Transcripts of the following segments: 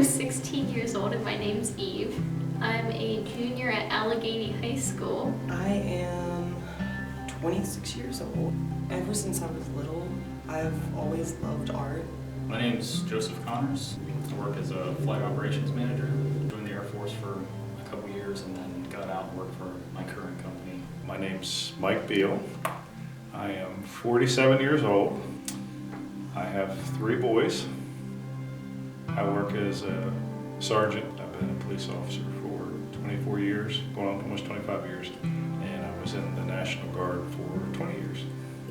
I'm 16 years old and my name's Eve. I'm a junior at Allegheny High School. I am 26 years old. Ever since I was little, I've always loved art. My name's Joseph Connors. I work as a flight operations manager. Joined the Air Force for a couple years and then got out and worked for my current company. My name's Mike Beal. I am 47 years old. I have 3 boys. I work as a sergeant. I've been a police officer for 24 years, going on almost 25 years. And I was in the National Guard for 20 years.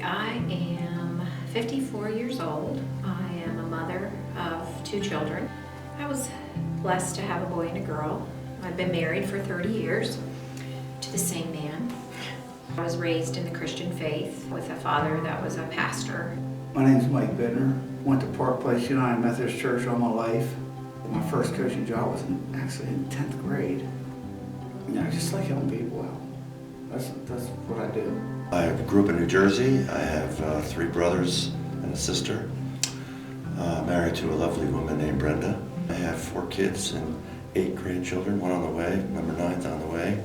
I am 54 years old. I am a mother of 2 children. I was blessed to have a boy and a girl. I've been married for 30 years to the same man. I was raised in the Christian faith with a father that was a pastor. My name's Mike Bittner. Went to Park Place United Methodist Church all my life. My first coaching job was actually in 10th grade. I just like helping people out. That's what I do. I grew up in New Jersey. I have 3 brothers and a sister. Married to a lovely woman named Brenda. I have 4 kids and 8 grandchildren, 1 on the way, number 9's on the way.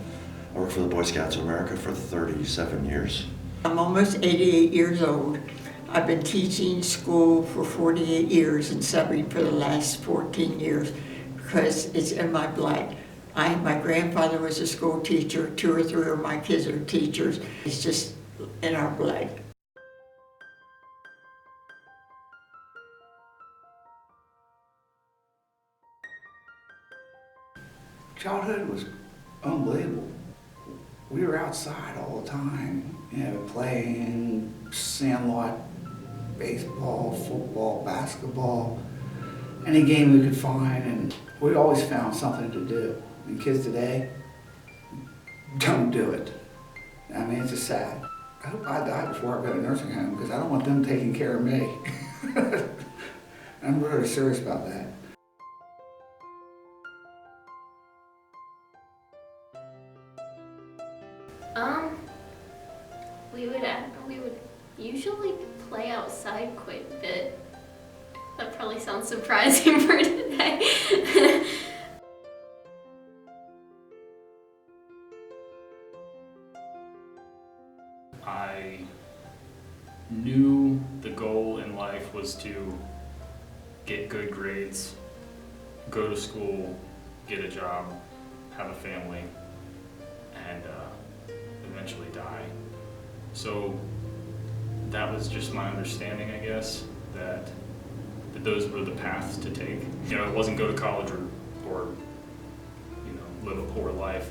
I worked for the Boy Scouts of America for 37 years. I'm almost 88 years old. I've been teaching school for 48 years and subbing for the last 14 years because it's in my blood. My grandfather was a school teacher. 2 or 3 of my kids are teachers. It's just in our blood. Childhood was unbelievable. We were outside all the time, playing sandlot, baseball, football, basketball, any game we could find, and we always found something to do. And kids today don't do it. I mean, it's just sad. I hope I die before I go to nursing home because I don't want them taking care of me. I'm really serious about that. We would usually play outside quite a bit. That probably sounds surprising for today. I knew the goal in life was to get good grades, go to school, get a job, have a family, and eventually die. So that was just my understanding, I guess, that those were the paths to take. It wasn't go to college or live a poor life.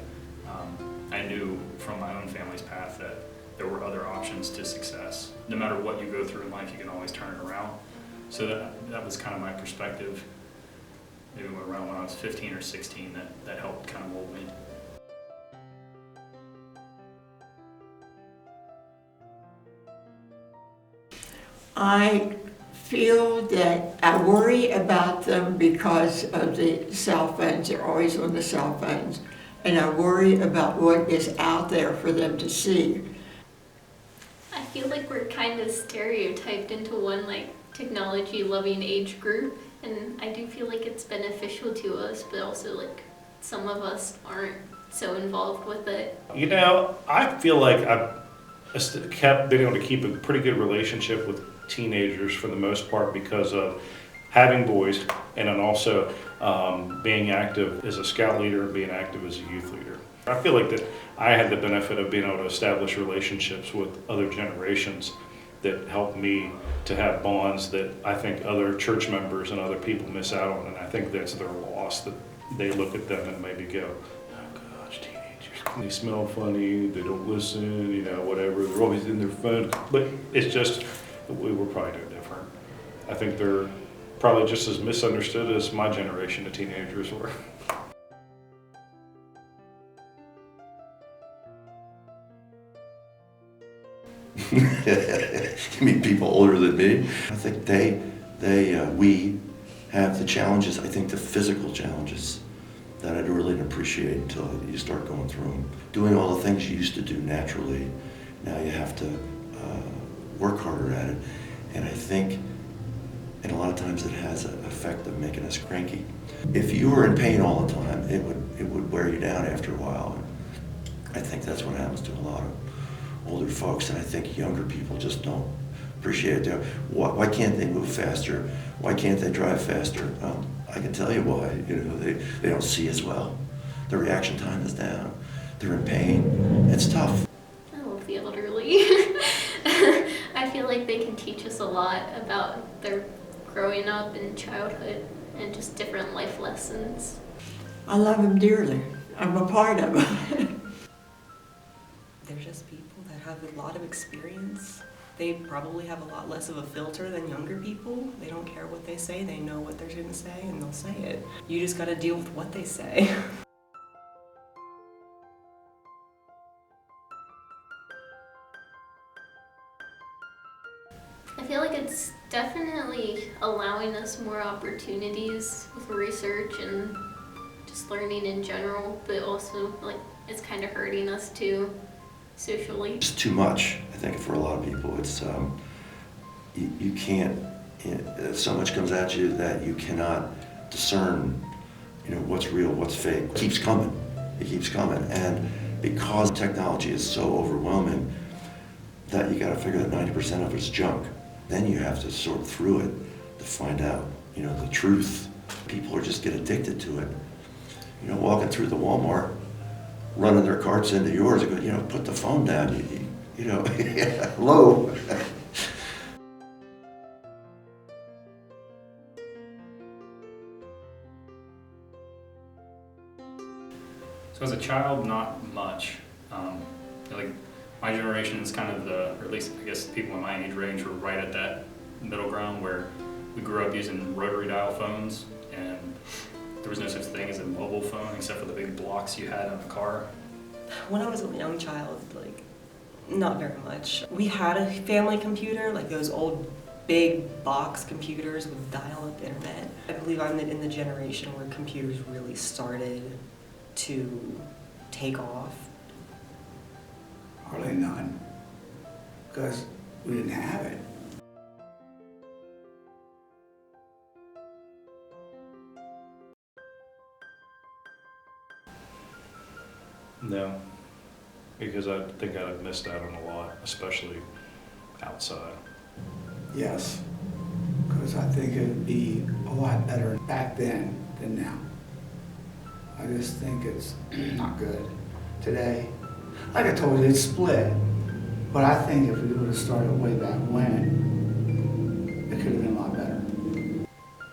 I knew from my own family's path that there were other options to success. No matter what you go through in life, you can always turn it around. So that was kind of my perspective, maybe around when I was 15 or 16, that helped kind of mold me. I feel that I worry about them because of the cell phones. They're always on the cell phones. And I worry about what is out there for them to see. I feel like we're kind of stereotyped into one technology-loving age group, and I do feel like it's beneficial to us, but also some of us aren't so involved with it. I feel like I've been able to keep a pretty good relationship with teenagers for the most part because of having boys and then also being active as a scout leader and being active as a youth leader. I feel like that I had the benefit of being able to establish relationships with other generations that helped me to have bonds that I think other church members and other people miss out on, and I think that's their loss, that they look at them and maybe go, oh gosh, teenagers, they smell funny, they don't listen, whatever, they're always in their phone. But it's just, we were probably no different. I think they're probably just as misunderstood as my generation of teenagers were. You mean people older than me? I think we have the challenges, I think the physical challenges that I really didn't appreciate until you start going through them. Doing all the things you used to do naturally, now you have to work harder at it. And I think And a lot of times it has an effect of making us cranky. If you were in pain all the time, it would wear you down after a while. I think that's what happens to a lot of older folks, and I think younger people just don't appreciate it. Why can't they move faster? Why can't they drive faster? I can tell you why. They don't see as well. Their reaction time is down. They're in pain. It's tough. I love the elderly. I feel like they can teach us a lot about their growing up and childhood and just different life lessons. I love them dearly. I'm a part of them. They're just people that have a lot of experience. They probably have a lot less of a filter than younger people. They don't care what they say. They know what they're going to say, and they'll say it. You just got to deal with what they say. I feel like it's definitely allowing us more opportunities with research and just learning in general, but also like it's kind of hurting us too socially. It's too much, I think, for a lot of people. It's you can't. So much comes at you that you cannot discern. What's real, what's fake. It keeps coming. It keeps coming, and because technology is so overwhelming, that you got to figure that 90% of it's junk. Then you have to sort through it to find out, the truth. People just get addicted to it. Walking through the Walmart, running their carts into yours, and go, put the phone down. Hello. So as a child, not much. Like my generation is kind of or at least I guess people in my age range were right at that middle ground where we grew up using rotary dial phones, and there was no such thing as a mobile phone except for the big blocks you had in the car. When I was a young child, not very much. We had a family computer, like those old big box computers with dial-up internet. I believe I'm in the generation where computers really started to take off. Hardly none, because we didn't have it. No, because I think I'd have missed out on a lot, especially outside. Yes, because I think it would be a lot better back then than now. I just think it's not good today. Like I told you, it's split. But I think if we would have started way back when, it could have been a lot better.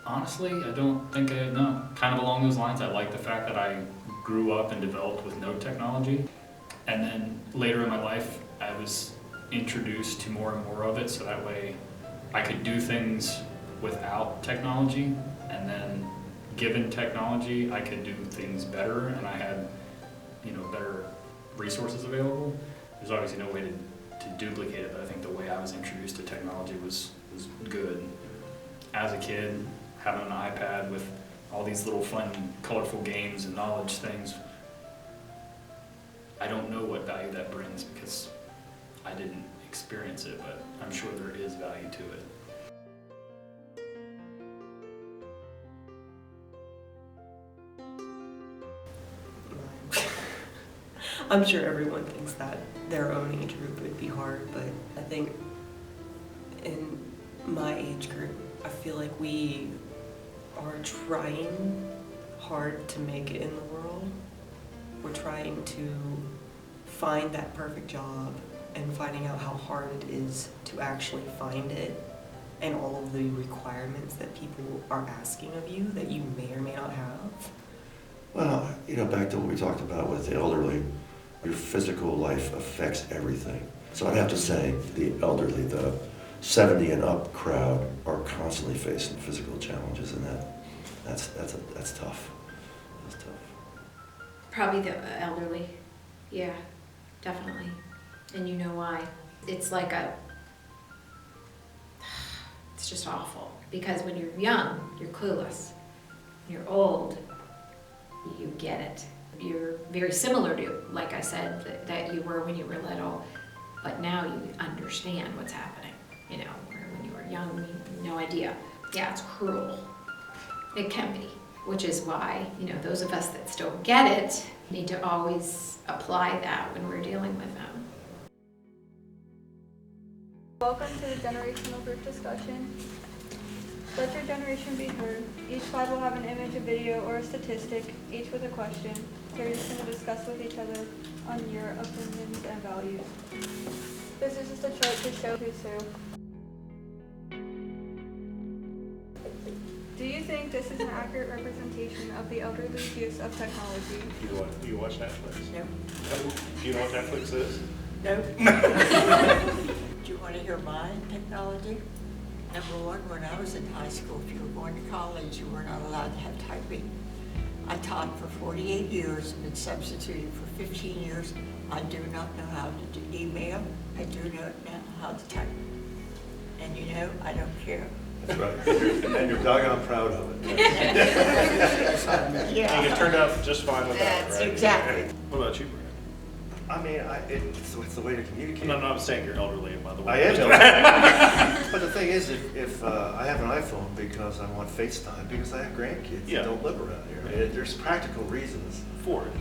Honestly, I don't think I know. Kind of along those lines, I like the fact that I grew up and developed with no technology. And then later in my life, I was introduced to more and more of it, so that way I could do things without technology, and then given technology, I could do things better, and I had, better resources available. There's obviously no way to duplicate it, but I think the way I was introduced to technology was good. As a kid, having an iPad with all these little fun, colorful games and knowledge things, I don't know what value that brings because I didn't experience it, but I'm sure there is value to it. I'm sure everyone thinks that their own age group would be hard, but I think in my age group, I feel like we are trying hard to make it in the world. We're trying to find that perfect job and finding out how hard it is to actually find it, and all of the requirements that people are asking of you that you may or may not have. Well, back to what we talked about with the elderly, your physical life affects everything. So I'd have to say the elderly, the 70 and up crowd are constantly facing physical challenges, and that's tough. That's tough. Probably the elderly. Yeah, definitely. And you know why? It's it's just awful. Because when you're young, you're clueless. When you're old, you get it. You're very similar to, like I said, that you were when you were little, but now you understand what's happening. Where when you were young, you had no idea. yeah, it's cruel. It can be, which is why, those of us that still get it need to always apply that when we're dealing with them. Welcome to the generational group discussion. Let your generation be heard. Each slide will have an image, a video, or a statistic, each with a question. You're just going to discuss with each other on your opinions and values. This is just a chart to show who's who. Do you think this is an accurate representation of the elderly's use of technology? Do you watch Netflix? No. Do you know what Netflix is? No. Do you want to hear my technology? Number one, when I was in high school, if you were going to college, you were not allowed to have typing. I taught for 48 years and been substituted for 15 years. I do not know how to do email. I do not know how to type. And I don't care. That's right. And you're doggone proud of it. Yeah. And it turned out just fine with that, That's right? exactly. What about you, Brad? I mean, it's the way to communicate. No, I'm saying you're elderly, by the way. I am elderly. But the thing is, if I have an iPhone because I want FaceTime, because I have grandkids Yeah. that don't live around here. There's practical reasons For it.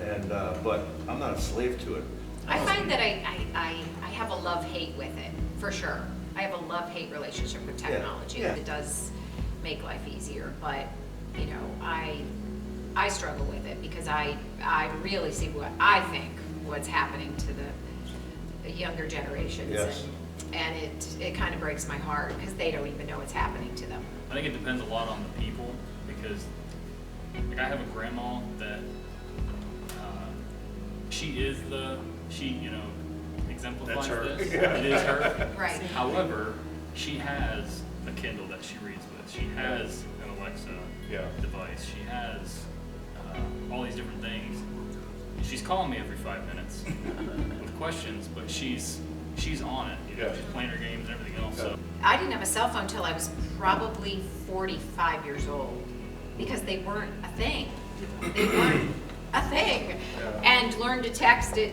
and but I'm not a slave to it. I find that I have a love-hate with it, for sure. I have a love-hate relationship with technology. Yeah. It does make life easier, but, I struggle with it because I really see what's happening to the younger generations. Yes. And it kind of breaks my heart because they don't even know what's happening to them. I think it depends a lot on the people, because I have a grandma that she exemplifies That's her. this. Yeah. It is her. Right. However, she has a Kindle that she reads with. She has an Alexa device. She has all these different things. She's calling me every 5 minutes with questions, but she's on it. Yeah. She's playing her games and everything else. So I didn't have a cell phone until I was probably 45 years old because they weren't a thing. They weren't a thing. And learned to text at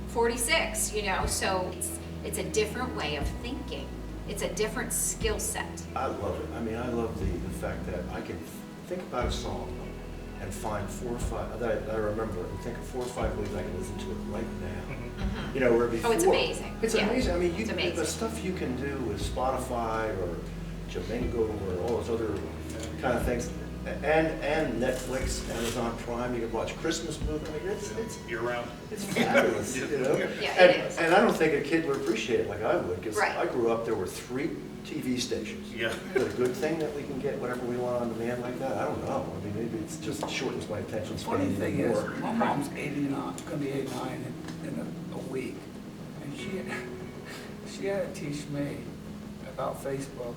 46, so it's a different way of thinking. It's a different skill set. I love it. I mean, I love the fact that I can think about a song and find 4 or 5 that I remember and think of 4 or 5 ways I can listen to it right now. Mm-hmm. Where before. Oh, it's amazing. It's Yeah. amazing. I mean, It's amazing. the stuff you can do with Spotify or Jamingo or all those other kind of things, and Netflix, Amazon Prime, you can watch Christmas movies. I mean, it's Year round. it's fabulous, Yeah, and, it is. and I don't think a kid would appreciate it like I would, because Right. I grew up, there were 3 TV stations. Yeah. Is it a good thing that we can get whatever we want on demand like that? I don't know. I mean, maybe it's just shortens my attention span Funny thing even is, more. my mom's 89, gonna be 89 in a week, and she had to teach me about Facebook.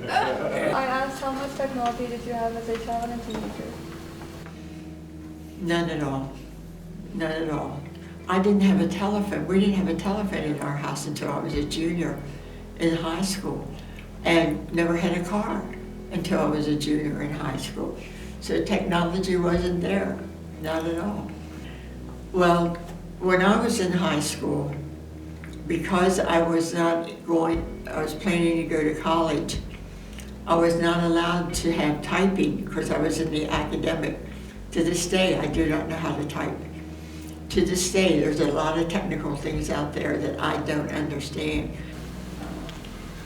I asked how much technology did you have as a child and teenager? None at all. None at all. I didn't have a telephone. We didn't have a telephone in our house until I was a junior in high school, and never had a car until I was a junior in high school. So technology wasn't there, not at all. Well, when I was in high school, because I was planning to go to college, I was not allowed to have typing because I was in the academic. To this day, I do not know how to type. To this day, there's a lot of technical things out there that I don't understand.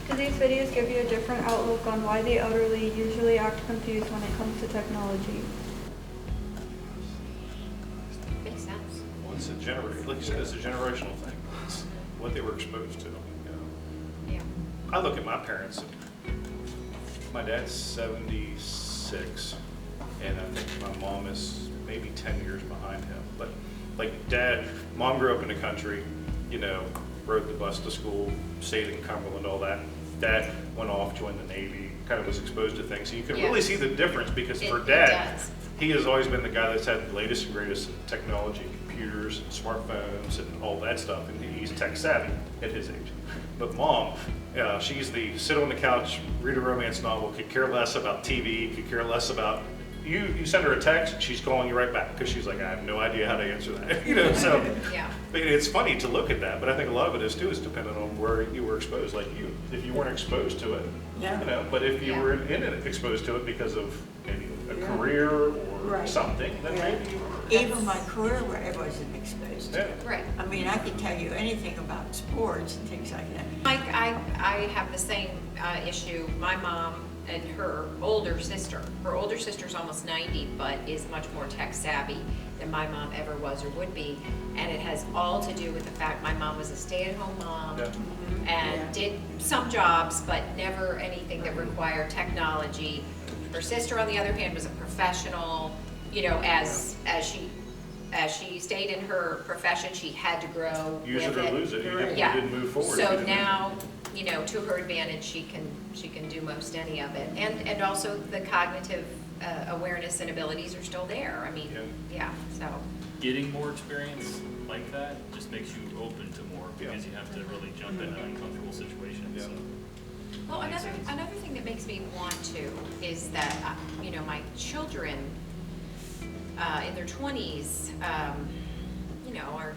Do these videos give you a different outlook on why the elderly usually act confused when it comes to technology? Makes sense. Well, like you said, it's a generational thing. It's what they were exposed to. Yeah. I look at my parents. My dad's 76, and I think my mom is maybe 10 years behind him. But like mom grew up in the country, rode the bus to school, stayed in Cumberland, all that. Dad went off, joined the Navy, kind of was exposed to things. So you can really see the difference, because for Dad, he has always been the guy that's had the latest and greatest technology, computers, and smartphones, and all that stuff, and he's tech savvy at his age. But Mom, she's the sit on the couch, read a romance novel, could care less about TV, could care less about you send her a text, she's calling you right back because she's like, I have no idea how to answer that. You know, so Yeah. but it's funny to look at that, but I think a lot of it is too is dependent on where you were exposed. Like you, if you weren't exposed to it, Yeah. you know, but if you Yeah. were in it, exposed to it because of maybe a Yeah. career or Right. something, then Yeah. maybe you were. Even my career, where I wasn't exposed to Yeah. it. Right. I mean, I can tell you anything about sports and things like that. I have the same issue. My mom and her older sister's almost 90, but is much more tech savvy than my mom ever was or would be. And it has all to do with the fact my mom was a stay-at-home mom Yeah. and Yeah. did some jobs, but never anything that required technology. Her sister, on the other hand, was a professional, you know, as she stayed in her profession, she had to grow Use with it or lose it. You didn't, Yeah. you didn't move forward. if you So didn't. now, you know, to her advantage, she can do most any of it. And also the cognitive awareness and abilities are still there. I mean, yeah, so. Getting more experience like that just makes you open to more Yeah. because you have to really jump into uncomfortable situations. Yeah. So. Well, Makes sense. another thing that makes me want to is that, you know, my children in their 20s, you know, are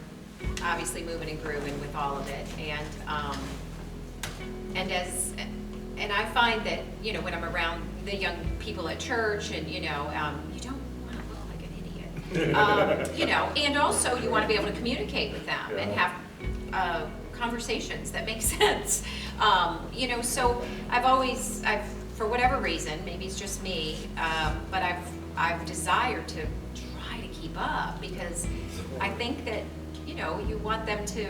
obviously moving and grooving with all of it. And I find that, you know, when I'm around the young people at church and, you know, you don't want to look like an idiot. You know, and also you want to be able to communicate with them and have conversations that make sense. You know, so I've for whatever reason, maybe it's just me, but I've desired to try to keep up because I think that, you know, you want them to,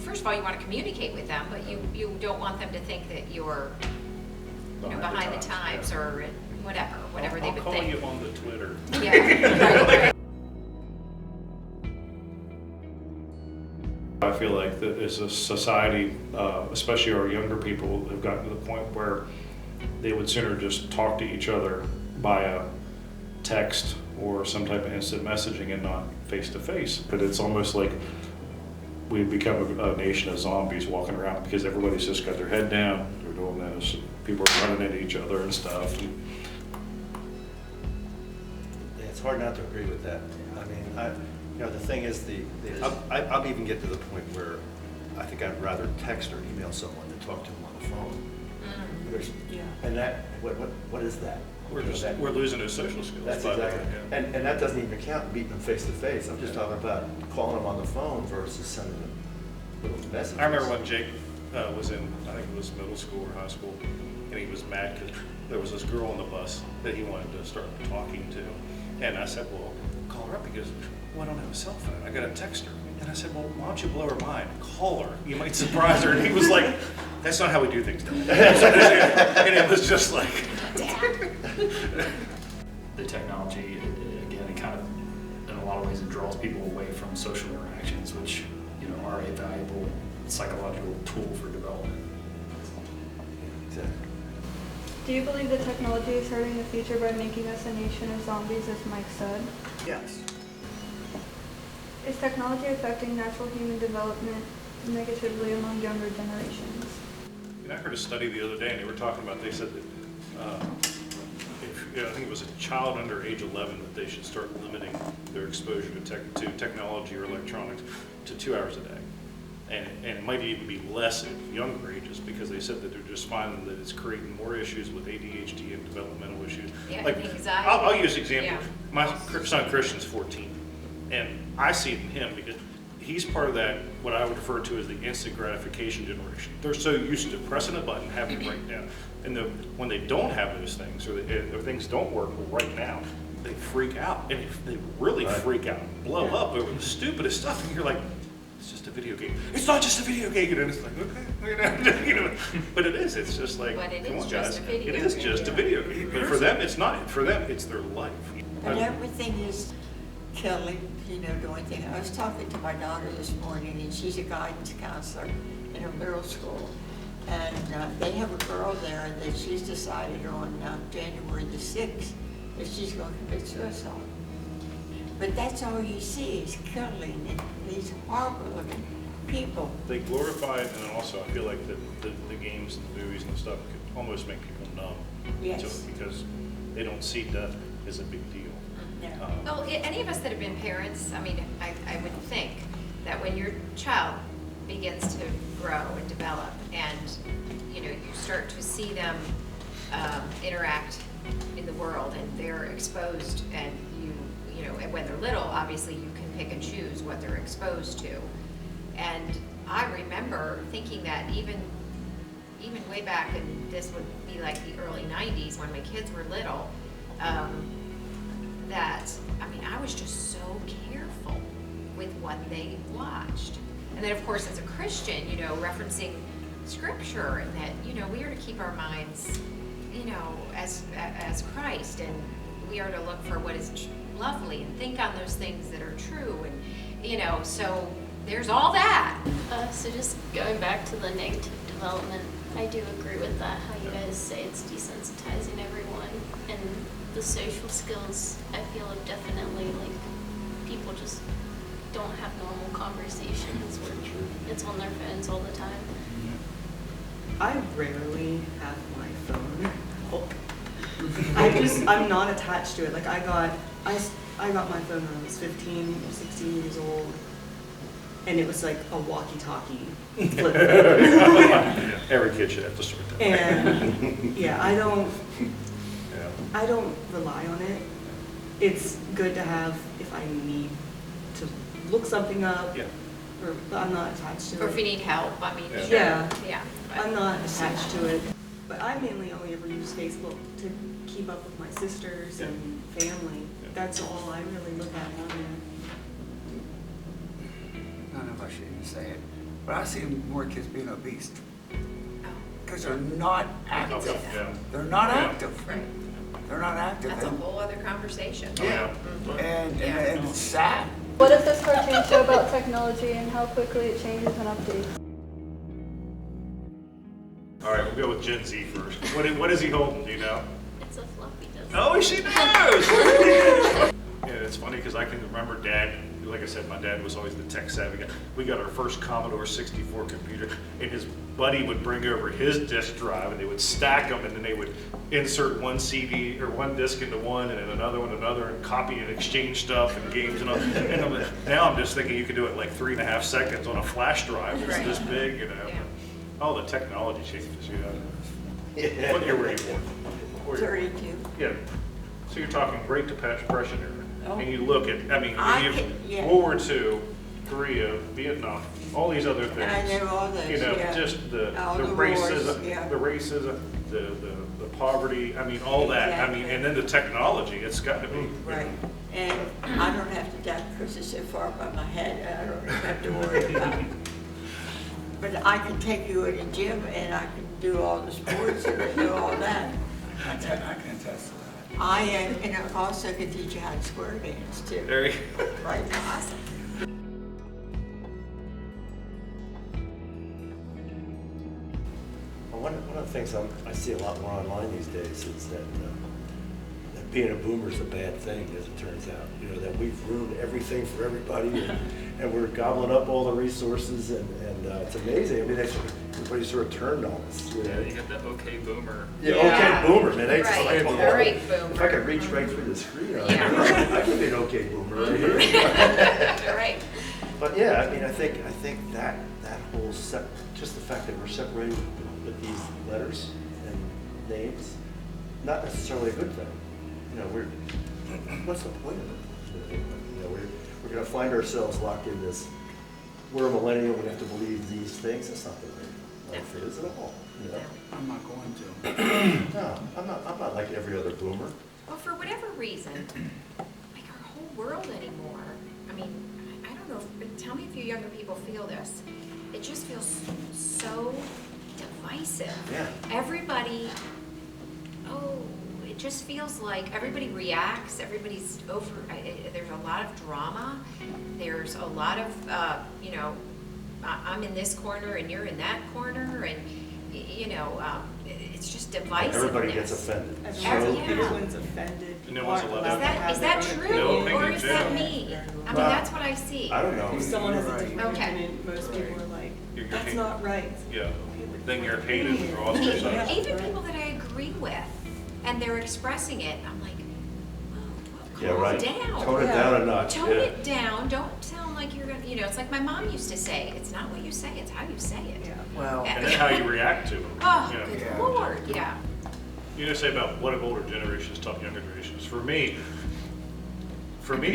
first of all, you want to communicate with them, but you don't want them to think that you're, you know, behind the times or whatever they would I'll call think. you on the Twitter. Yeah, right. I feel like that as a society, especially our younger people, have gotten to the point where they would sooner just talk to each other via text or some type of instant messaging and not face to face. But it's almost like we've become a nation of zombies walking around because everybody's just got their head down, they're doing this, people are running into each other and stuff. Yeah, it's hard not to agree with that. I mean, you know, the thing is, I'll even get to the point where I think I'd rather text or email someone than talk to them on the phone. And that, what is that? We're losing those social skills. That's by the way, exactly, yeah. and that doesn't even count meeting them face to face. I'm just talking about calling them on the phone versus sending them little messages. I remember when Jake was in, I think it was middle school or high school, and he was mad because there was this girl on the bus that he wanted to start talking to. And I said, well, call her up. He goes, well, I don't have a cell phone. I got to text her. And I said, well, why don't you blow her mind? Call her. You might surprise her. And he was like, that's not how we do things, Dad. And it was just like... The technology, again, it kind of, in a lot of ways, it draws people away from social interactions, which, you know, are a valuable psychological tool for development. Exactly. Do you believe that technology is hurting the future by making us a nation of zombies, as Mike said? Yes. Is technology affecting natural human development negatively among younger generations? And I heard a study the other day, and they were talking about, they said that I think it was a child under age 11 that they should start limiting their exposure to technology or electronics to 2 hours a day. And it might even be less at younger ages because they said that they're just finding that it's creating more issues with ADHD and developmental issues. Yeah, Like, anxiety. I'll use an example. Yeah. My son Christian's 14, and I see it in him because he's part of that, what I would refer to as the instant gratification generation. They're so used to pressing a button, having it right now. And when they don't have those things, or things don't work right now, they freak out. And they really freak out and blow up over the stupidest stuff. And you're like, it's just a video game. It's not just a video game. And it's like, okay. You know, but it is. It's just like, But it come is on, just guys. a video It is game. just a video game. But for them, it's not. For them, it's their life. But everything is killing, you know, doing things. I was talking to my daughter this morning, and she's a guidance counselor in a middle school. And they have a girl there that she's decided on January the 6th that she's going to commit suicide. But that's all you see is killing and these horrible looking people. They glorify it, and also I feel like the games and the movies and the stuff could almost make people numb Yes. to it because they don't see death as a big deal. Well, any of us that have been parents, I mean, I would think that when your child begins to grow and develop and, you know, you start to see them interact in the world and they're exposed and you know, and when they're little, obviously you can pick and choose what they're exposed to. And I remember thinking that even way back, and this would be like the early 90s when my kids were little, that, I mean, I was just so careful with what they watched. And then, of course, as a Christian, you know, referencing scripture and that, you know, we are to keep our minds, you know, as Christ, and we are to look for what is lovely and think on those things that are true, and, you know, so there's all that. So just going back to the negative development, I do agree with that, how you guys say it's desensitizing everyone, and the social skills, I feel, have definitely, like, people just don't have normal conversations where it's on their phones all the time. I rarely have my phone. I'm not attached to it. Like I got my phone when I was 15 or 16 years old, and it was like a walkie-talkie flip phone. Every kid should have to sort that. And yeah, I don't rely on it. It's good to have if I need to look something up. Yeah. But I'm not attached to it. Or if you need help, I mean, sure. Yeah. But I'm not attached to it. But I mainly only ever use Facebook to keep up with my sisters and family. That's all I really look at on there. I don't know if I should even say it, but I see more kids being obese Oh, because they're not active. Yeah. They're not Yeah. active. right. They're not active. That's a whole other conversation. Yeah. And it's sad. What does this cartoon show about technology and how quickly it changes and updates? All right, we'll go with Gen Z first. What is he holding, do you know? It's a fluffy does. Oh, she knows! Yeah, it's funny because I can remember Dad, like I said, my dad was always the tech savvy guy. We got our first Commodore 64 computer, and his buddy would bring over his disk drive, and they would stack them, and then they would insert one CD or one disc into one, and then another, and copy and exchange stuff and games and all. And now I'm just thinking you could do it like 3.5 seconds on a flash drive. It's Right. this big, you know. Yeah. All the technology changes, you know. What year were you born? 32. Yeah. So you're talking Great Depression era. Oh. And you look at, I mean, I you can- yeah. World War II, Korea, Vietnam, all these other things. And I know all those, You know, yeah. just the All the wars, yeah. racism, the poverty, I mean, all that. I mean, Exactly. and then the technology, it's got to be. Right. And I don't have to duck because it's so far above my head, I don't have to worry about it. But I can take you in a gym and I can do all the sports and do all that. I can attest to that. I am, and I also can teach you how to square dance too. There you go. Right. Awesome. Well, one of the things I see a lot more online these days is that being a boomer is a bad thing, as it turns out. You know, that we've ruined everything for everybody, and we're gobbling up all the resources, and it's amazing. I mean, everybody sort of turned on us. You know? You got the okay boomer. Yeah, Yeah. okay boomer, man. It's Right. like, All right, boomer. If I could reach right through the screen, Yeah. I could be an okay boomer right here. Right. But yeah, I mean, I think that whole just the fact that we're separated with these letters and names, not necessarily a good thing. You know, what's the point of it? You know, we're going to find ourselves locked in this. We're a millennial. We have to believe these things. That's not the way life is at all. You know? I'm not going to. No, I'm not like every other boomer. Well, for whatever reason, like our whole world anymore, I mean, I don't know, tell me if you younger people feel this. It just feels so divisive. Yeah. Everybody, it just feels like everybody reacts, everybody's there's a lot of drama. There's a lot of, you know, I'm in this corner and you're in that corner, and, you know, it's just divisiveness. Everybody gets offended. Everyone's offended. And no one's allowed to- Is that true, No or opinion, is that yeah. me? I mean, Well, that's what I see. I don't know. If someone has a different Okay. opinion, most people are like, You're that's hating. not right. Yeah. Then you're hated or ostracized. Even people that I agree with, and they're expressing it. I'm like, whoa, Yeah, calm right. down. Tone it down a notch. Tone yeah. it down. Don't sound like you're gonna, it's like my mom used to say, it's not what you say, it's how you say it. Yeah, well, And then how you react to them. Oh, Yeah. good Yeah. Lord, yeah. You know, say about what have older generations taught younger generations. For me,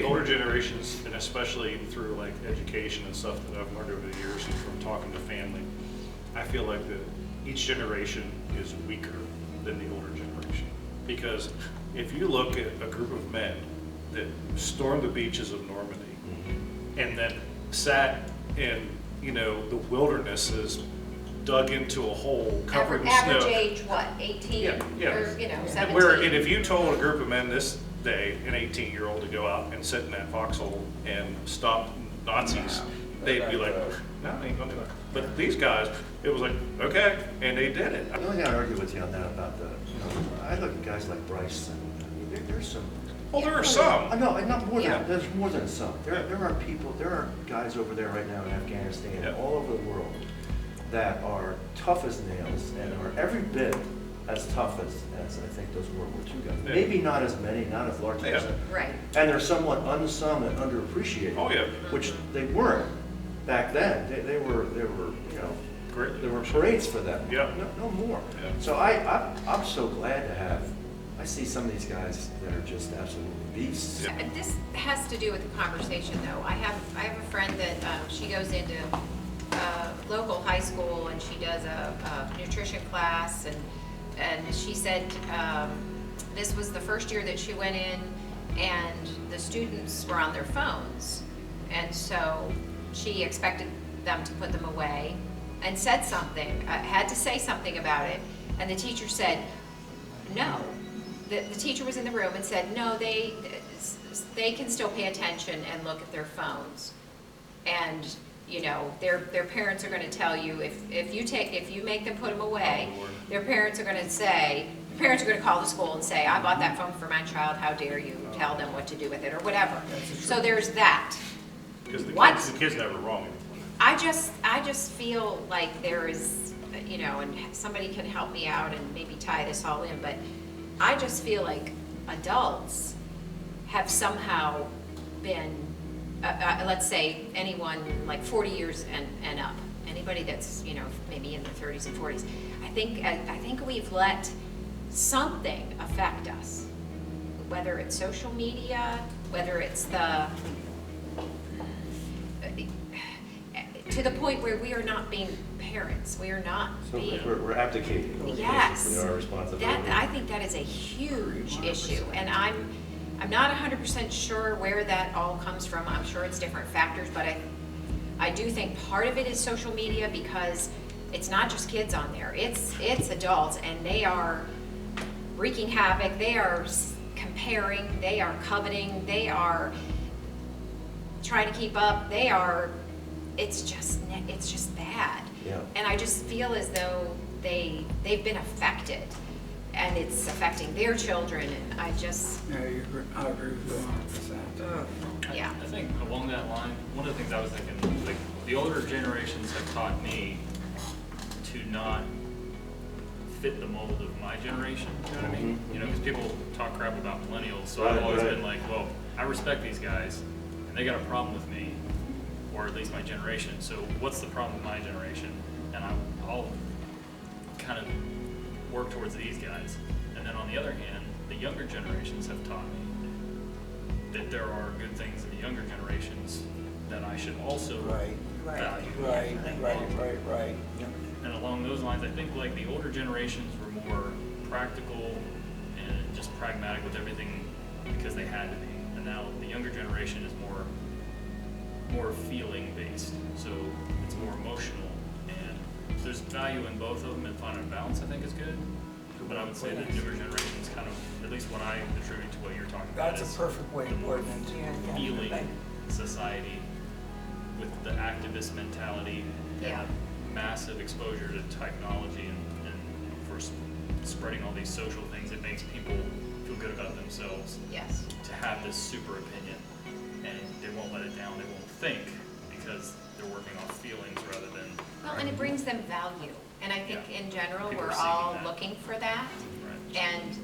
older generations, and especially through like education and stuff that I've learned over the years and from talking to family, I feel like that each generation is weaker than the older generation. Because if you look at a group of men that stormed the beaches of Normandy and then sat in, the wildernesses, dug into a hole covered in snow. Average age, what, 18? Yeah. Or, 17? And if you told a group of men this day, an 18-year-old, to go out and sit in that foxhole and stop Nazis, they'd be like, no, I ain't gonna do it. But these guys, it was like, okay, and they did it. The only thing I'd argue with you on that about I look at guys like Bryce, and I mean, there's some. Well, there are some. No, not more Yeah. than, there's more than some. There are people, there are guys over there right now in Afghanistan, Yeah. all over the world, that are tough as nails and are every bit as tough as I think those World War II guys. Yeah. Maybe not as many, not as large a Yeah. percent. Right. And they're somewhat unsung and underappreciated. Oh, yeah. Which they weren't back then. They were, Greatly there were appreciated. parades for them. Yeah. No more. Yeah. So I'm so glad to have, I see some of these guys that are just absolutely beasts. Yeah. This has to do with the conversation, though. I have a friend that she goes into local high school and she does a nutrition class, and she said this was the first year that she went in, and the students were on their phones, and so she expected them to put them away, and said something, had to say something about it, and the teacher said no. The teacher was in the room and said, no, they can still pay attention and look at their phones. And, their parents are gonna tell you, if you make them put them away, their parents are gonna call the school and say, I bought that phone for my child, how dare you tell them what to do with it, or whatever. So there's that. Because the What? kid's never wrong. I just feel like there is, and somebody can help me out and maybe tie this all in, but I just feel like adults have somehow been, let's say anyone like 40 years and up, anybody that's, maybe in their 30s and 40s, I think we've let something affect us, whether it's social media, whether it's to the point where we are not being parents, we are not So being. we're abdicating Yes. basically our responsibility. I think that is a huge issue, and I'm not 100% sure where that all comes from. I'm sure it's different factors, but I do think part of it is social media, because it's not just kids on there, it's adults, and they are wreaking havoc, they are comparing, they are coveting, they are trying to keep up, it's just bad. Yeah. And I just feel as though they've been affected, and it's affecting their children, and I agree with you 100%. Yeah. I think along that line, one of the things I was thinking, like, the older generations have taught me to not fit the mold of my generation, you know what I mean? Because people talk crap about millennials, so I've always been like, well, I respect these guys, and they got a problem with me, or at least my generation, so what's the problem with my generation? And I'll kind of work towards these guys. And then on the other hand, the younger generations have taught me that there are good things in the younger generations that I should also value. Right. And along those lines, I think like the older generations were more practical and just pragmatic with everything because they had to be. And now the younger generation is more feeling based, so it's more emotional, and there's value in both of them, and finding a balance I think is good. But I would say that newer generations kind of, at least what I attribute to what you're talking about, is perfect way the more feeling society with the activist mentality Yeah. and massive exposure to technology and for spreading all these social things. It makes people feel good about themselves Yes. to have this super opinion, and they won't let it down. They won't think because they're working off feelings rather than. Well, and it brings them value, and I think Yeah. in general, People we're are seeking all that. looking for that. Right. And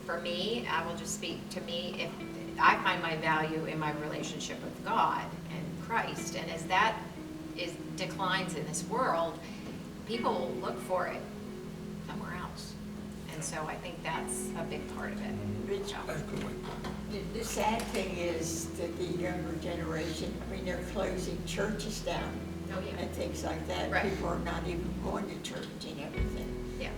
For me, I will just speak to me, if I find my value in my relationship with God and Christ, and as that declines in this world, people will look for it somewhere else. And so I think that's a big part of it. Rich, the sad thing is that the younger generation, I mean, they're closing churches down Oh, yeah. and things like that. Right. People are not even going to church and everything. Yeah.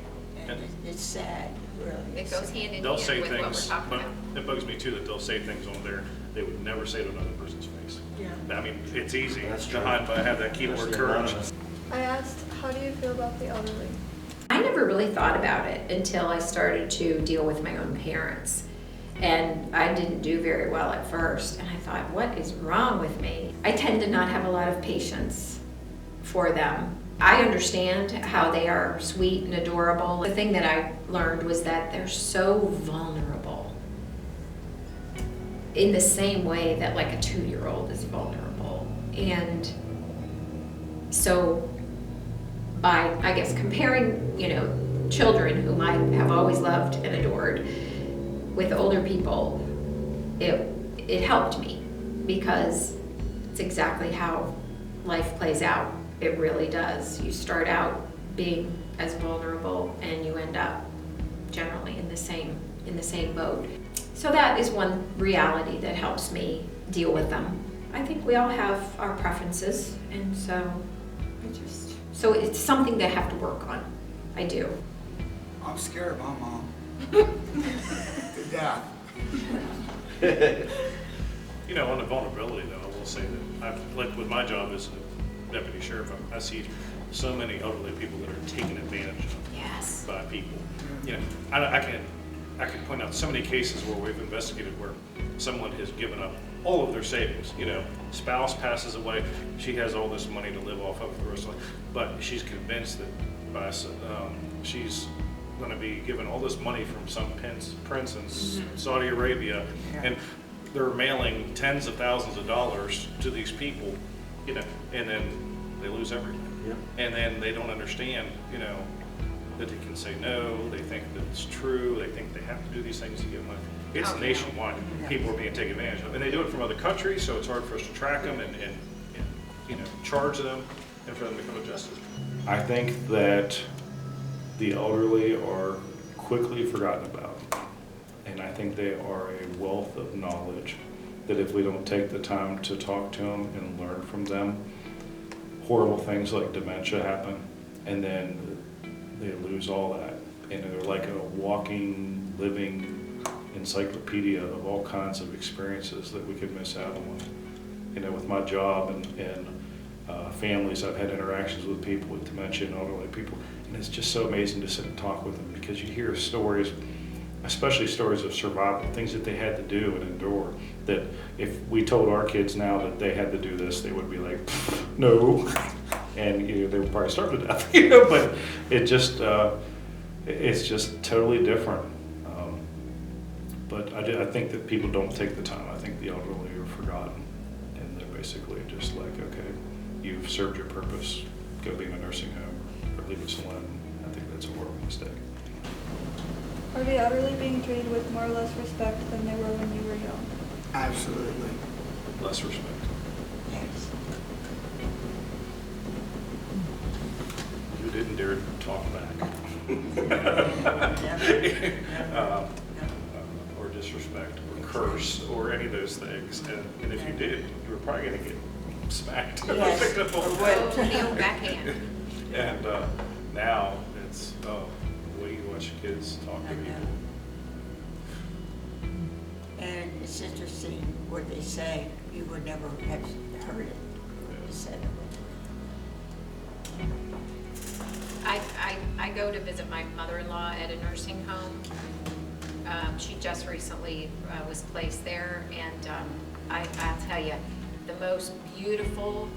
And it's sad, really. It goes hand in They'll hand say with what we're things, talking but about. it bugs me too that they'll say things on there they would never say to another person's face. Yeah. I mean, it's easy That's to true. hide, but I have that There's keyword the courage. anonymous. I asked, how do you feel about the elderly? I never really thought about it until I started to deal with my own parents. And I didn't do very well at first. And I thought, what is wrong with me? I tend to not have a lot of patience for them. I understand how they are sweet and adorable. The thing that I learned was that they're so vulnerable in the same way that like a 2-year-old is vulnerable. And so by, I guess, comparing, children whom I have always loved and adored with older people, it helped me because it's exactly how life plays out. It really does. You start out being as vulnerable and you end up generally in the same boat. So that is one reality that helps me deal with them. I think we all have our preferences, and so it's something that I have to work on. I do. I'm scared of my mom. To death. On the vulnerability though, I will say that like with my job as a deputy sheriff, I see so many elderly people that are taken advantage of Yes. by people. I can point out so many cases where we've investigated where someone has given up all of their savings. Spouse passes away, she has all this money to live off of for the rest of life, but she's convinced that she's going to be given all this money from some prince in Saudi Arabia, and they're mailing tens of thousands of dollars to these people, and then they lose everything. Yeah. And then they don't understand, that they can say no, they think that it's true, they think they have to do these things to get money. It's nationwide. People are being taken advantage of. And they do it from other countries, so it's hard for us to track them and charge them and for them to come to justice. I think that the elderly are quickly forgotten about. And I think they are a wealth of knowledge that if we don't take the time to talk to them and learn from them, horrible things like dementia happen, and then they lose all that. And they're like a walking, living encyclopedia of all kinds of experiences that we could miss out on. With my job and families, I've had interactions with people with dementia and elderly people, and it's just so amazing to sit and talk with them because you hear stories, especially stories of survival, things that they had to do and endure, that if we told our kids now that they had to do this, they would be like, no, and they would probably starve to death, but it's just totally different. But I think that people don't take the time. I think the elderly are forgotten, and they're basically just like, okay, you've served your purpose, go be in a nursing home or leave us alone. I think that's a horrible mistake. Are the elderly being treated with more or less respect than they were when you were young? Absolutely. Less respect. Yes. You didn't dare talk back. Or disrespect, or curse, or any of those things. And if you did, you were probably going to get smacked. Yes. The old backhand. And now it's, the way you watch your kids talk to people. And it's interesting what they say. You would never have heard it said. I go to visit my mother-in-law at a nursing home. She just recently was placed there, and I'll tell you, the most beautiful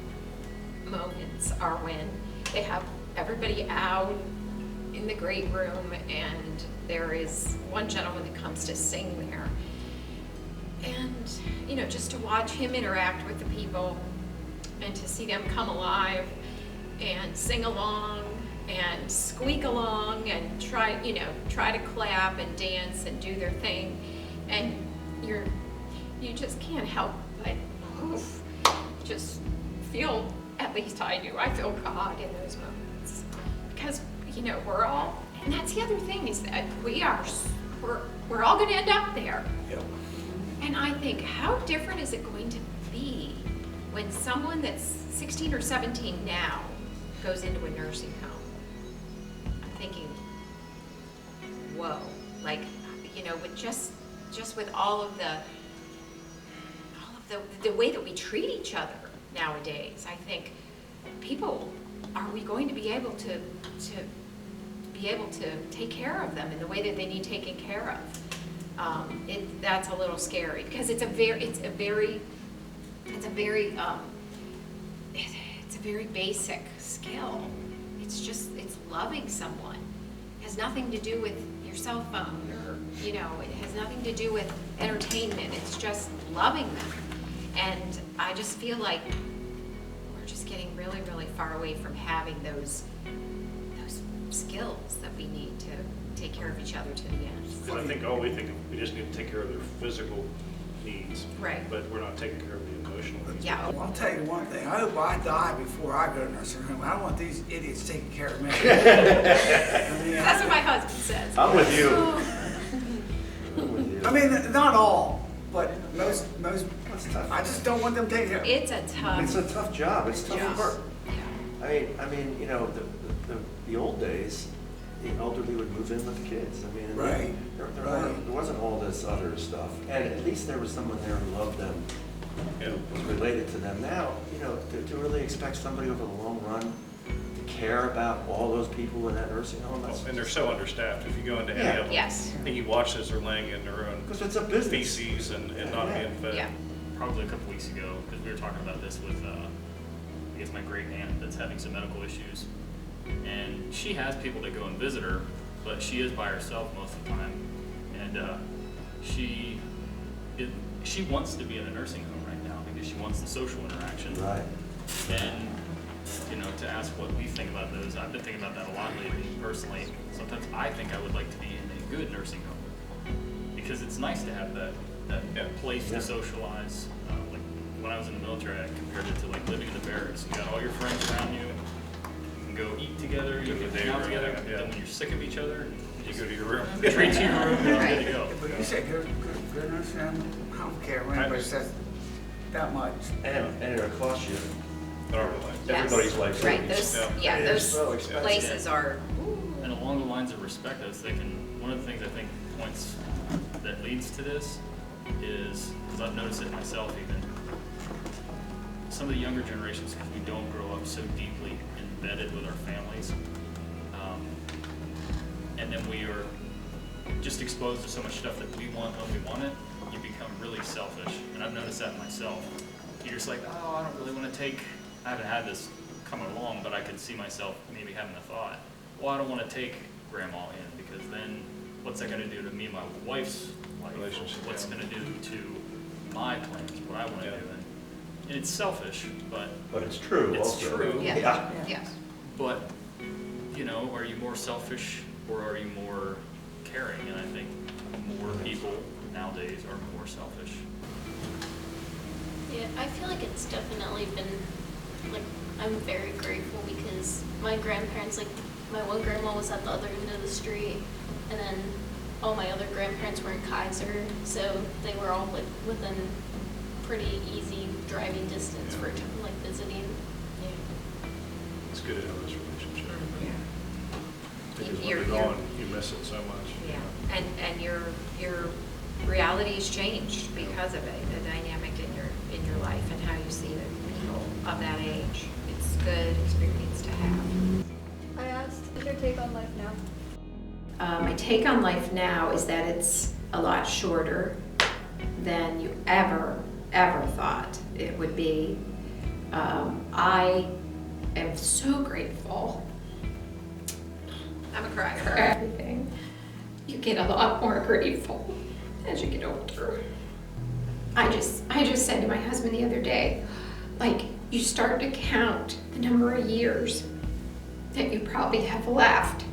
moments are when they have everybody out in the great room, and there is one gentleman that comes to sing there. And, just to watch him interact with the people and to see them come alive and sing along and squeak along and try to clap and dance and do their thing, and you just can't help but just feel, at least I do, I feel God in those moments. Because, we're all, and that's the other thing, is that we're all gonna end up there. Yep. And I think, how different is it going to be when someone that's 16 or 17 now goes into a nursing home? I'm thinking, whoa, like, with just with all of the way that we treat each other nowadays, I think are we going to be able to take care of them in the way that they need taken care of? That's a little scary, because it's a very basic skill. It's loving someone. It has nothing to do with your cell phone, or it has nothing to do with entertainment. It's just loving them. And I just feel like we're just getting really, really far away from having those skills that we need to take care of each other to the end. I think we just need to take care of their physical needs. Right. But we're not taking care of the emotional needs. Yeah. Well, I'll tell you one thing. I hope I die before I go to nursing home. I don't want these idiots taking care of me. That's what my husband says. I'm with you. I mean, not all, but most. It's tough. I just don't want them taking care of me. It's a tough job. It's tough Yeah. work. Yeah. I mean, the old days, the elderly would move in with the kids. I mean, Right. There wasn't all this other stuff, and at least there was someone there who loved them, who was related to them. Now, to really expect somebody over the long run to care about all those people in that nursing home, And they're so understaffed. If you go into any Yeah. of them, Yes. I think you watch as they're laying in their own because it's a business. feces and not Yeah. being fed. Yeah. Probably a couple weeks ago, because we were talking about this with, I guess, my great aunt that's having some medical issues. And she has people that go and visit her, but she is by herself most of the time. And she wants to be in a nursing home right now because she wants the social interaction. Right. And, to ask what we think about those, I've been thinking about that a lot lately, personally. Sometimes I think I would like to be in a good nursing home, because it's nice to have that place Yeah. to socialize. Like when I was in the military, I compared it to like living in the barracks. You got all your friends around you. You can go eat together. You can hang out together. But then when you're sick of each other, You go to your room. retreat to your room. And you're good to go. But you said good nursing home. I don't care when anybody says that much. And it'll cost you Yes. everybody's life Right, savings. those so expensive. places are, And along the lines of respect, I was thinking, one of the things I think points that leads to this is, because I've noticed it myself even, some of the younger generations, because we don't grow up so deeply embedded with our families, and then we are just exposed to so much stuff that we want when we want it, you become really selfish. And I've noticed that myself. You're just like, oh, I don't really want to I haven't had this come along, but I could see myself maybe having the thought, well, I don't want to take grandma in, because then what's that going to do to me and my wife's life? Relationship, What's yeah. going to do to my plans, what I want to Yeah. do? And it's selfish, but But it's true it's also. true. yeah, yes. But, are you more selfish or are you more caring? And I think more people nowadays are more selfish. Yeah, I feel like it's definitely been, I'm very grateful because my grandparents, my one grandma was at the other end of the street, and then all my other grandparents were in Kaiser, so they were all, within pretty easy driving distance for, visiting. It's good to have this relationship. Because when You're- you're gone, you miss it so much. Yeah, and your reality's changed because of it, the dynamic in your life and how you see the people of that age. It's a good experience to have. I asked, what's your take on life now? My take on life now is that it's a lot shorter than you ever thought it would be. I am so grateful. I'm a crier. For everything. You get a lot more grateful as you get older. I just said to my husband the other day, you start to count the number of years that you probably have laughed.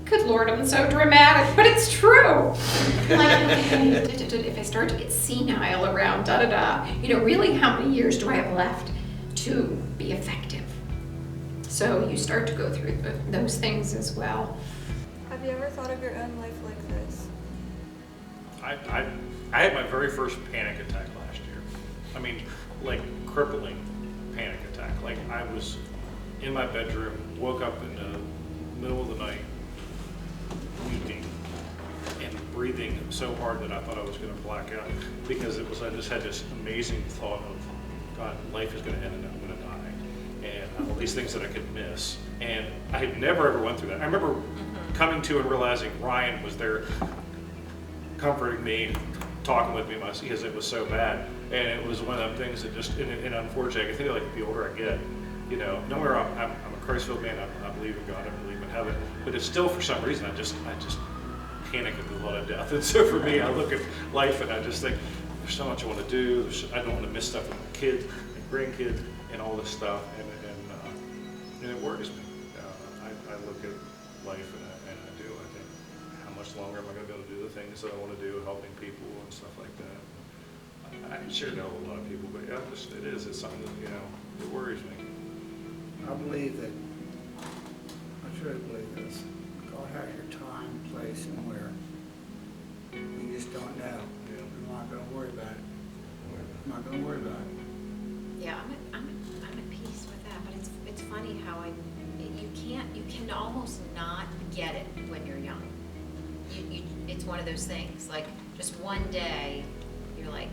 Good Lord, I'm so dramatic, but it's true. Like, okay, if I start to get senile around da-da-da, really how many years do I have left to be effective? So you start to go through those things as well. Have you ever thought of your own life like this? I had my very first panic attack last year. I mean, like crippling panic attack. Like I was in my bedroom, woke up in the middle of the night, weeping and breathing so hard that I thought I was going to black out because I just had this amazing thought of, God, life is going to end and I'm going to die. And all these things that I could miss. And I had never ever went through that. I remember coming to and realizing Ryan was there comforting me, talking with me because it was so bad. And it was one of them things that just, and unfortunately, I think like the older I get, nowhere I'm a Christ-filled man, I believe in God, I believe in heaven, but it's still for some reason, I just panic at the thought of death. And so for me, I look at life and I just think, there's so much I want to do, I don't want to miss stuff with my kids and grandkids and all this stuff, and it worries me. I look at life and I do, I think, how much longer am I going to be able to do the things that I want to do, helping people and stuff like that. I can share that with a lot of people, but yeah, it's something that, it worries me. I believe that, I truly believe this, God has your time, place, and where. You just don't know. I'm not gonna worry about it. I'm not gonna worry about it. Yeah, I'm at peace with that, but it's funny how you can almost not get it when you're young. It's one of those things, like just one day, you're like,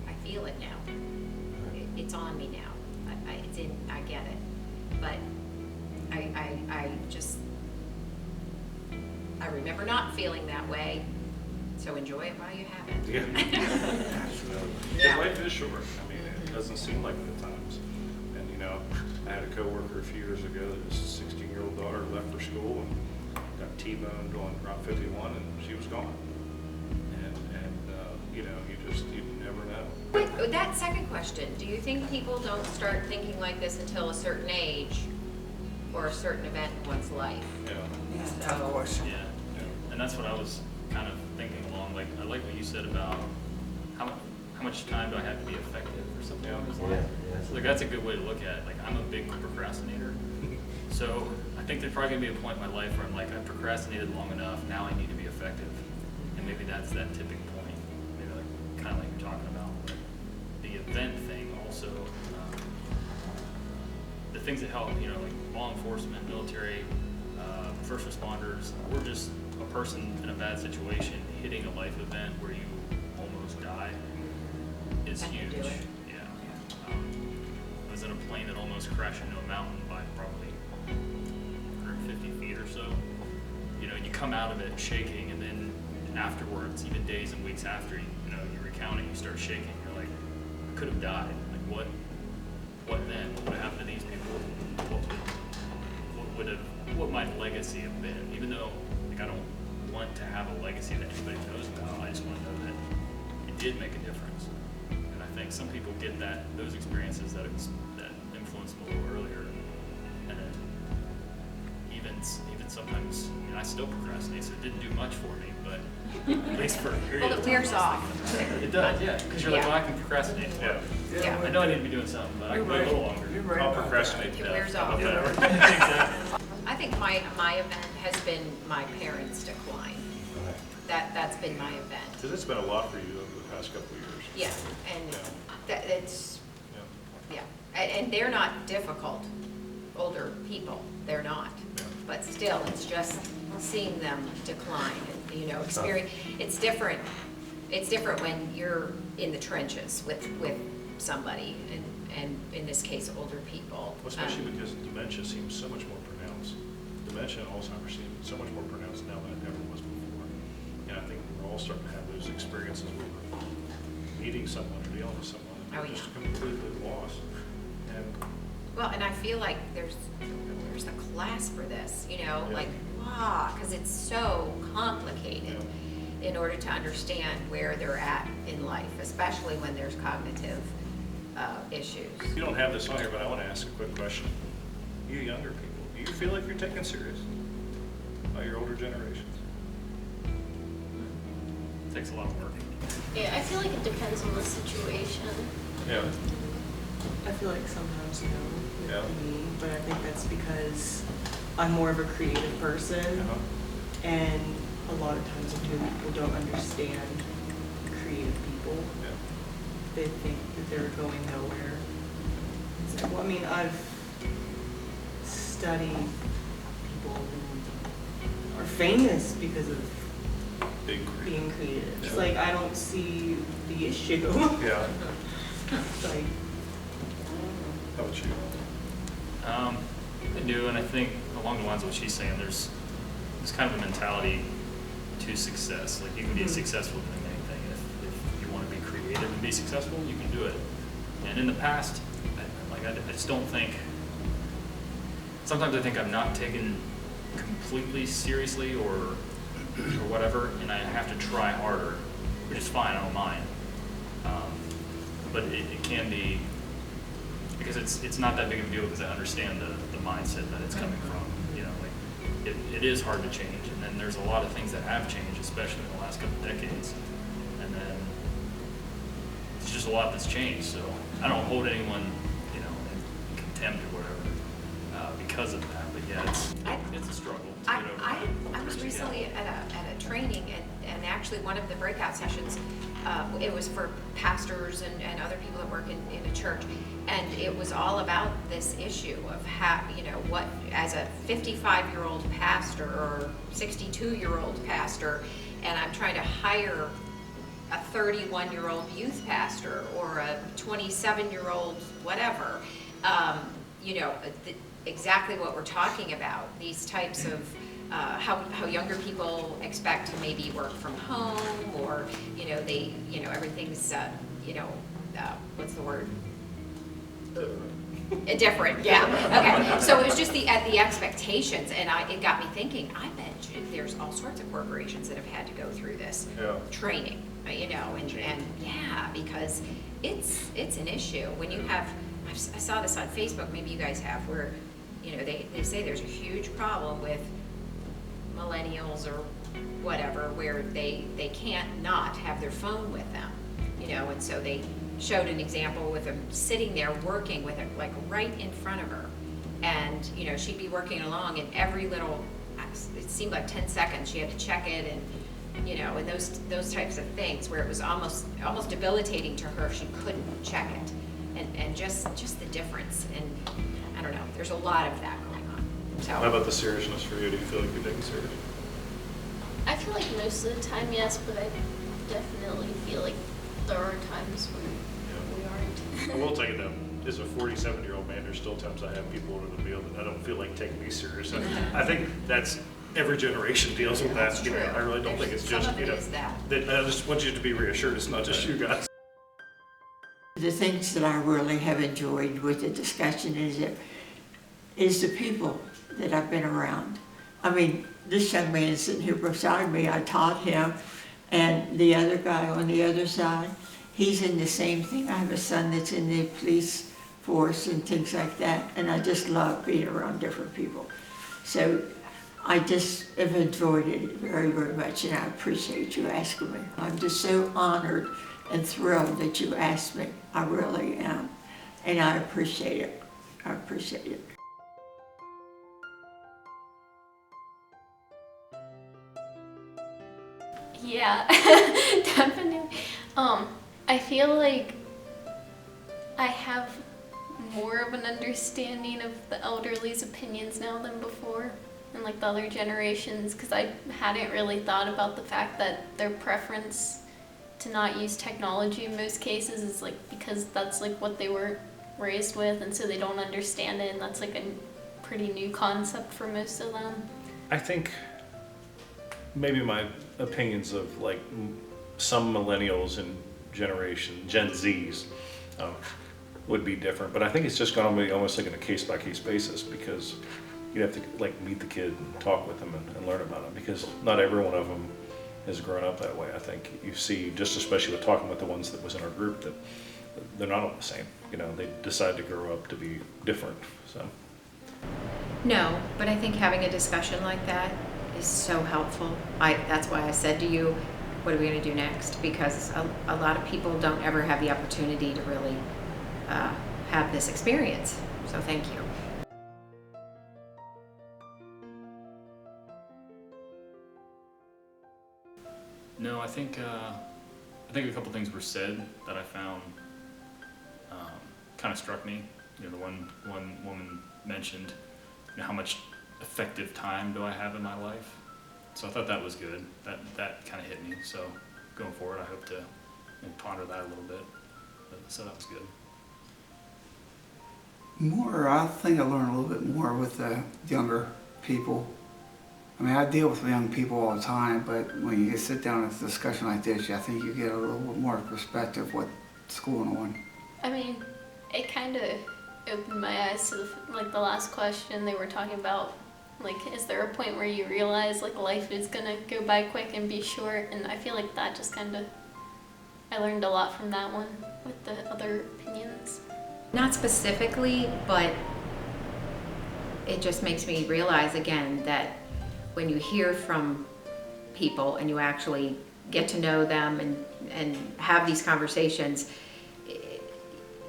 I feel it now. It's on me now. I get it. But I remember not feeling that way, so enjoy it while you have it. Yeah, absolutely. Yeah. Life is short. I mean, it doesn't seem like it at times. And I had a coworker a few years ago that his 16-year-old daughter left for school and got T-boned on Route 51, and she was gone. And you never know. Wait, that second question, do you think people don't start thinking like this until a certain age or a certain event in one's life? Yeah, So- tough question. Yeah, and that's what I was kind of thinking along. Like, I like what you said about how much time do I have to be effective or something along those lines. So, like, that's a good way to look at it. Like, I'm a big procrastinator, so I think there's probably gonna be a point in my life where I'm like, I've procrastinated long enough. Now I need to be effective, and maybe that's that tipping point. Maybe like kind of like you're talking about. The event thing also, the things that help, like law enforcement, military, first responders, or just a person in a bad situation hitting a life event where you almost die is That can huge. do it. Yeah. I was in a plane that almost crashed into a mountain by probably 150 feet or so. You come out of it shaking, and then afterwards, even days and weeks after, you recount it, you start shaking. You're like, I could have died. Like, what then? What would have happened to these people? What my legacy have been? Even though, like, I don't want to have a legacy that anybody knows about, I just want to know that it did make a difference. And I think some people get those experiences that influenced them a little earlier, and then even sometimes, I still procrastinate, so it didn't do much for me, but at least for a period Well, of it time. wears off. It does, yeah, because you're like, Yeah. well, I can procrastinate. Yeah. Yeah. I know I need to be doing something, but I can wait a little longer. You're right I'll about procrastinate. It wears off. Exactly. I think my event has been my parents' decline. That's been my event. Because it's been a lot for you over the past couple of years. Yeah, and Yeah. it's, Yeah. yeah. And they're not difficult, older people, they're not. Yeah. But still, it's just seeing them decline and, experience, it's different. It's different when you're in the trenches with somebody, and in this case, older people. Well, especially because dementia seems so much more pronounced. Dementia and Alzheimer's seem so much more pronounced now than it ever was before. And I think we're all starting to have those experiences where we're meeting someone or dealing with someone and Oh, we're yeah. just completely lost. And Well, and I feel like there's a class for this, like, because it's so complicated in order to understand where they're at in life, especially when there's cognitive issues. you don't have this on here, but I want to ask a quick question. you younger people, do you feel like you're taken serious by your older generations? It takes a lot of work. Yeah, I feel like it depends on the situation. Yeah. I feel like sometimes no with Yeah. me, but I think that's because I'm more of a creative person, and a lot of times when people don't understand creative people, Yeah. they think that they're going nowhere. It's like, well, I mean, I've studied people who are famous because of Big creative. being creative. It's Yeah. like I don't see the issue. Yeah. It's like, How about you? I do, and I think along the lines of what she's saying, there's kind of a mentality to success. Like you can be successful doing anything. If you want to be creative and be successful, you can do it. And in the past, I just don't think. Sometimes I think I'm not taken completely seriously or whatever, and I have to try harder, which is fine. I don't mind. But it can be, because it's not that big of a deal because I understand the mindset that it's coming from. You know, like it is hard to change, and then there's a lot of things that have changed, especially in the last couple of decades, and then it's just a lot that's changed. So I don't hold anyone, you know, in contempt or whatever because of that. But yeah, it's a struggle to get over. I was recently at a training, and actually one of the breakout sessions, it was for pastors and other people that work in a church, and it was all about this issue of how, you know, what, as a 55-year-old pastor or 62-year-old pastor, and I'm trying to hire a 31-year-old youth pastor or a 27-year-old whatever, you know, exactly what we're talking about, these types of how younger people expect to maybe work from home, or, you know, everything's, what's the word? Different, yeah. Okay, so it was just the expectations, and it got me thinking, I bet there's all sorts of corporations that have had to go through this training, you know, and yeah, because it's an issue. When you have, I saw this on Facebook, maybe you guys have, where, you know, they say there's a huge problem with millennials or whatever, where they can't not have their phone with them, you know, and so they showed an example with them sitting there working with it, like right in front of her, and, you know, she'd be working along, and every little, it seemed like 10 seconds she had to check it, and, you know, and those types of things where it was almost debilitating to her if she couldn't check it, and just the difference, and I don't know, there's a lot of that going on. So How about the seriousness for you? Do you feel like you're taking serious? I feel like most of the time, yes, but I definitely feel like there are times when we aren't. I will tell you though, as a 47-year-old man, there's still times I have people over the field that I don't feel like taking me serious. And I think that's every generation deals with that. That's You know, true. I really don't think it's Some just, of you it know, is that. I just want you to be reassured. It's not just you guys. The things that I really have enjoyed with the discussion is the people that I've been around. I mean, this young man sitting here beside me, I taught him, and the other guy on the other side, he's in the same thing. I have a son that's in the police force and things like that, and I just love being around different people. So I just have enjoyed it very, very much, and I appreciate you asking me. I'm just so honored and thrilled that you asked me. I really am, and I appreciate it. I appreciate it. Yeah, definitely. I feel like I have more of an understanding of the elderly's opinions now than before, and like the other generations, because I hadn't really thought about the fact that their preference to not use technology in most cases is like because that's like what they were raised with, and so they don't understand it, and that's like a pretty new concept for most of them. I think maybe my opinions of like some millennials and generation, Gen Zs, would be different. But I think it's just going to be almost like on a case-by-case basis, because you have to like meet the kid and talk with them and learn about them, because not every one of them has grown up that way. I think you see, just especially with talking with the ones that was in our group, that they're not all the same. You know, they decide to grow up to be different. So No, but I think having a discussion like that is so helpful. That's why I said to you, what are we going to do next? Because a lot of people don't ever have the opportunity to really have this experience. So thank you. No, I think a couple things were said that I found kind of struck me. You know, the one woman mentioned, you know, how much effective time do I have in my life? So I thought that was good. That kind of hit me. So going forward, I hope to ponder that a little bit. So that was good. I think I learn a little bit more with the younger people. I mean, I deal with young people all the time, but when you sit down in a discussion like this, I think you get a little bit more perspective of what's going on. I mean, it kind of opened my eyes to the last question they were talking about. Like, is there a point where you realize like life is gonna go by quick and be short? And I feel like that just kind of, I learned a lot from that one with the other opinions. Not specifically, but it just makes me realize again that when you hear from people and you actually get to know them and have these conversations,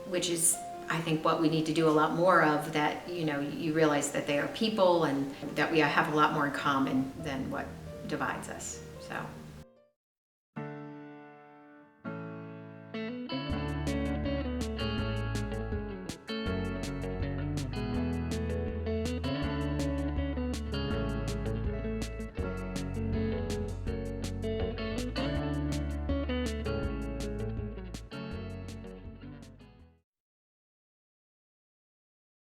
which is, I think, what we need to do a lot more of, that, you know, you realize that they are people and that we have a lot more in common than what divides us. So